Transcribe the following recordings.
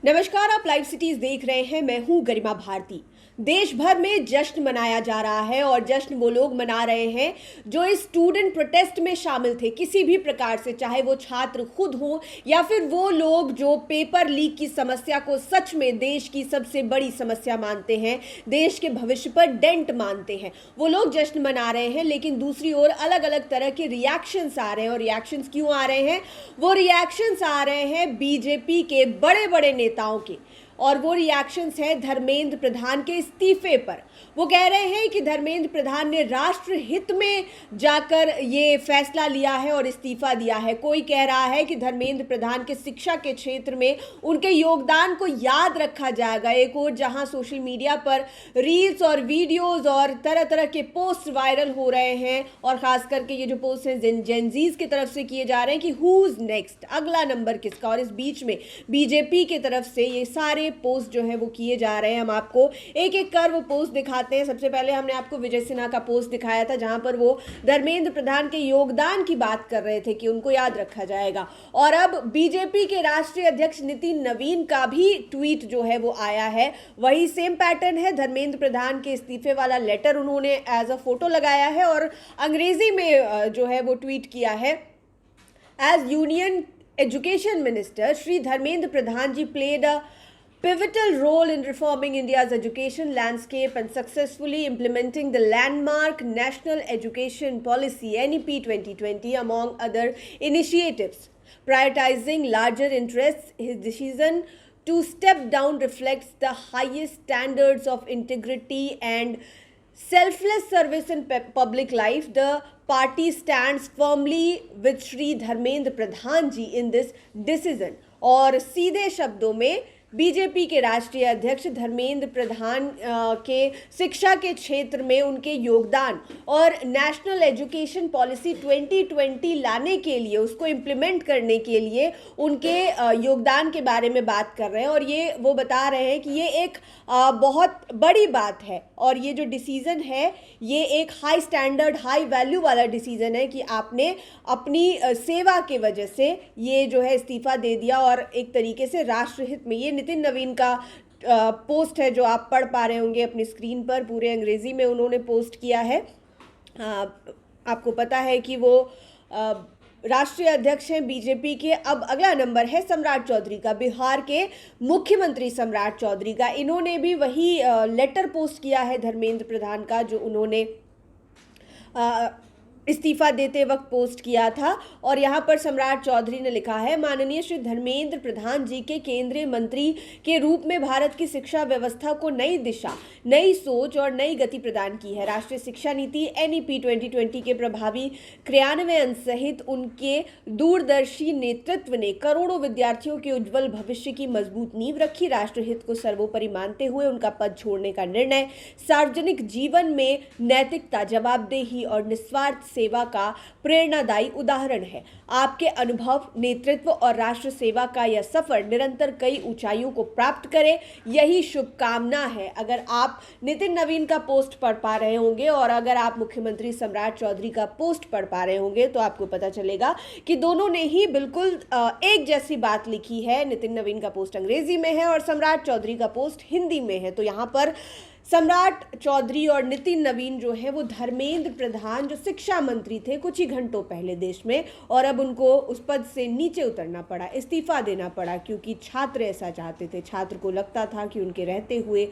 नमस्कार, आप live cities देख रहे हैं। मैं हूं गरिमा भारती। देश भर में जश्न मनाया जा रहा है और जश्न वो लोग मना रहे हैं जो इस स्टूडेंट प्रोटेस्ट में शामिल थे किसी भी प्रकार से, चाहे वो छात्र खुद हो या फिर वो लोग जो पेपर लीक की समस्या को सच में देश की सबसे बड़ी समस्या मानते हैं, देश के भविष्य पर डेंट मानते हैं। वो लोग जश्न मना रहे हैं, लेकिन दूसरी ओर अलग अलग तरह के रिएक्शंस आ रहे हैं। और रिएक्शंस क्यों आ रहे हैं? वो रिएक्शंस आ रहे हैं बीजेपी के बड़े बड़े नेताओं के, और वो रिएक्शंस हैं धर्मेंद्र प्रधान के इस्तीफे पर। वो कह रहे हैं कि धर्मेंद्र प्रधान ने राष्ट्र हित में जाकर ये फैसला लिया है और इस्तीफा दिया है। कोई कह रहा है कि धर्मेंद्र प्रधान के शिक्षा के क्षेत्र में उनके योगदान को याद रखा जाएगा। एक और जहां सोशल मीडिया पर रील्स और वीडियोस और तरह तरह के पोस्ट वायरल हो रहे हैं, और खास करके ये जो पोस्ट हैं जेनजीज की तरफ से किए जा रहे हैं कि हु इज नेक्स्ट, अगला नंबर किसका। और इस बीच में बीजेपी की तरफ से ये सारे पोस्ट जो है वो किए जा रहे हैं। हम आपको एक एक कर वो पोस्ट दिखाते हैं। सबसे पहले हमने आपको विजय सिन्हा का पोस्ट दिखाया था, जहां पर वो धर्मेंद्र प्रधान के योगदान की बात कर रहे थे कि उनको याद रखा जाएगा। और अब बीजेपी के राष्ट्रीय अध्यक्ष नितिन नवीन का भी ट्वीट जो है वो आया है। वही सेम पैटर्न है, धर्मेंद्र प्रधान के इस्तीफे वाला लेटर उन्होंने एज अ फोटो लगाया है और अंग्रेजी में जो है वो ट्वीट किया है। As union education minister, Shri Dharmendra Pradhan ji played a pivotal role in reforming India's education landscape and successfully implementing the landmark National Education Policy NEP 2020 among other initiatives. Prioritizing larger interests, his decision to step down reflects the highest standards of integrity and selfless service in public life. The party stands firmly with Shri Dharmendra Pradhan ji in this decision. और सीधे शब्दों में BJP के राष्ट्रीय अध्यक्ष धर्मेंद्र प्रधान के शिक्षा के क्षेत्र में उनके योगदान और नेशनल एजुकेशन पॉलिसी 2020 लाने के लिए, उसको इम्प्लीमेंट करने के लिए उनके योगदान के बारे में बात कर रहे हैं। और ये वो बता रहे हैं कि ये एक बहुत बड़ी बात है और ये जो डिसीज़न है ये एक हाई स्टैंडर्ड, हाई वैल्यू वाला डिसीज़न है कि आपने अपनी सेवा के वजह से ये जो है इस्तीफा दे दिया। और एक तरीके से राष्ट्रहित में, ये नितिन नवीन का पोस्ट है जो आप पढ़ पा रहे होंगे अपनी स्क्रीन पर, पूरे अंग्रेजी में उन्होंने पोस्ट किया है। आपको पता है कि वो राष्ट्रीय अध्यक्ष हैं बीजेपी के। अब अगला नंबर है सम्राट चौधरी का, बिहार के मुख्यमंत्री सम्राट चौधरी का। इन्होंने भी वही लेटर पोस्ट किया है धर्मेंद्र प्रधान का, जो उन्होंने इस्तीफा देते वक्त पोस्ट किया था। और यहाँ पर सम्राट चौधरी ने लिखा है, माननीय श्री धर्मेंद्र प्रधान जी के केंद्रीय मंत्री के रूप में भारत की शिक्षा व्यवस्था को नई दिशा, नई सोच और नई गति प्रदान की है। राष्ट्रीय शिक्षा नीति NEP 2020 के प्रभावी क्रियान्वयन सहित उनके दूरदर्शी नेतृत्व ने करोड़ों विद्यार्थियों के उज्जवल भविष्य की मजबूत नींव रखी। राष्ट्रहित को सर्वोपरि मानते हुए उनका पद छोड़ने का निर्णय सार्वजनिक जीवन में नैतिकता, जवाबदेही और निस्वार्थ सेवा का प्रेरणादायी उदाहरण है। आपके अनुभव, नेतृत्व और राष्ट्र सेवा का यह सफर निरंतर कई ऊंचाइयों को प्राप्त करे, यही शुभकामना है। अगर आप नितिन नवीन का पोस्ट पढ़ पा रहे होंगे और अगर आप मुख्यमंत्री सम्राट चौधरी का पोस्ट पढ़ पा रहे होंगे तो आपको पता चलेगा कि दोनों ने ही बिल्कुल एक जैसी बात लिखी है। नितिन नवीन का पोस्ट अंग्रेजी में है और सम्राट चौधरी का पोस्ट हिंदी में है। तो यहाँ पर सम्राट चौधरी और नितिन नवीन जो है वो धर्मेंद्र प्रधान जो शिक्षा मंत्री थे कुछ ही घंटों पहले देश में, और अब उनको उस पद से नीचे उतरना पड़ा, इस्तीफा देना पड़ा, क्योंकि छात्र ऐसा चाहते थे। छात्र को लगता था कि उनके रहते हुए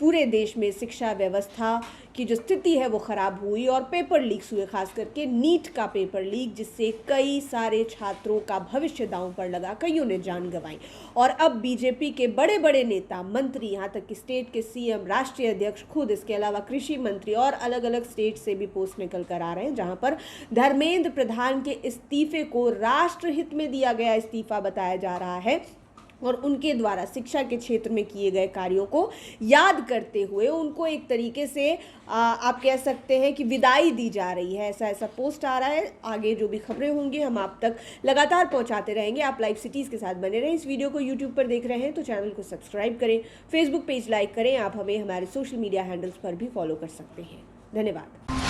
पूरे देश में शिक्षा व्यवस्था की जो स्थिति है वो ख़राब हुई और पेपर लीक्स हुए, खास करके नीट का पेपर लीक, जिससे कई सारे छात्रों का भविष्य दांव पर लगा, कईयों ने जान गंवाई। और अब बीजेपी के बड़े बड़े नेता, मंत्री, यहाँ तक कि स्टेट के CM, राष्ट्रीय अध्यक्ष खुद, इसके अलावा कृषि मंत्री और अलग अलग स्टेट से भी पोस्ट निकल कर आ रहे हैं, जहाँ पर धर्मेंद्र प्रधान के इस्तीफे को राष्ट्रहित में दिया गया इस्तीफा बताया जा रहा है और उनके द्वारा शिक्षा के क्षेत्र में किए गए कार्यों को याद करते हुए उनको एक तरीके से आप कह सकते हैं कि विदाई दी जा रही है। ऐसा पोस्ट आ रहा है। आगे जो भी खबरें होंगी हम आप तक लगातार पहुंचाते रहेंगे। आप लाइव सिटीज़ के साथ बने रहें। इस वीडियो को यूट्यूब पर देख रहे हैं तो चैनल को सब्सक्राइब करें, फेसबुक पेज लाइक करें। आप हमें हमारे सोशल मीडिया हैंडल्स पर भी फॉलो कर सकते हैं। धन्यवाद।